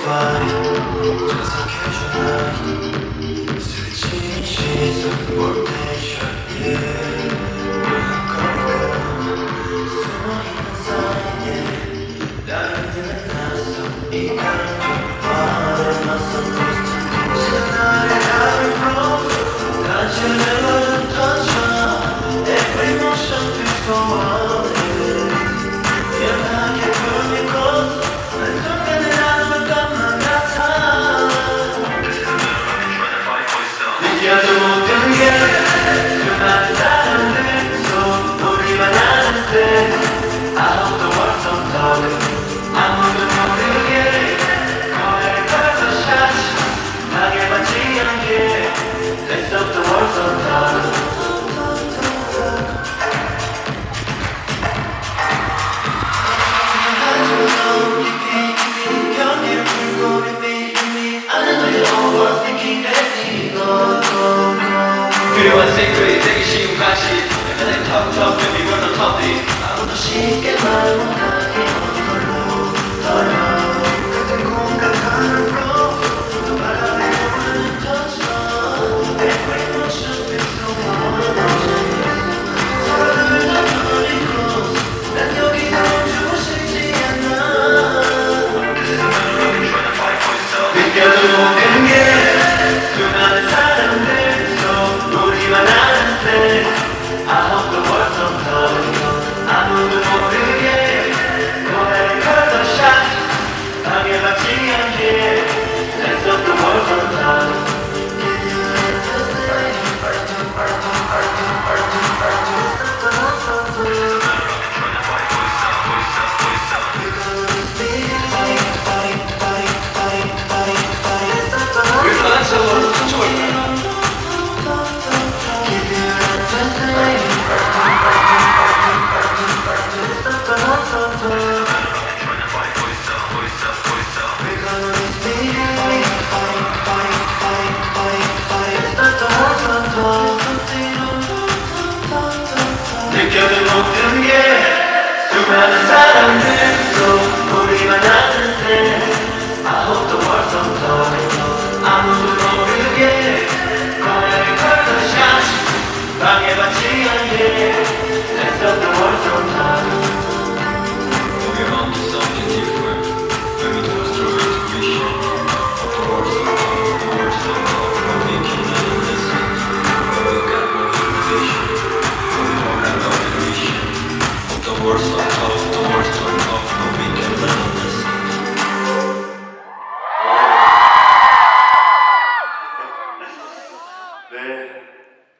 fight just occasionally 스친 시선 볼 텐션 yeah 숨어있는 사이에 나를 드는 낯선 이 감정과의 낯선 distant 시선 나를 hide from 단추를 얻은 touch every motion feels so wild 연하게 불면 close 한순간에 나눈 것만 같아 느껴져 모든 게 수많은 사람들 속 우리만 아는 새 I hope the world's on top 아무도 모르게 거리를 걸고 샷 방해받지 않게 Let's hope the world's on top 필요한 secret 되기 쉬운 가시 약간의 턱턱 baby we're on top it 아무도 쉽게 말 못하게 하는 걸로 떨려 같은 공간을 flow 또 바람에 오는 touchdown every motion feels so warm 서로를 더 멀리 close 난 여기서 멈추고 싶지 않아 느껴져 모든 게 수많은 사람들 우리만 아는 새 I hope the world's on top 아무도 모르게 노래를 걸던 샷 방해받지 않게 Let's hope the world's on top 느껴진 모든 게 수많은 사람들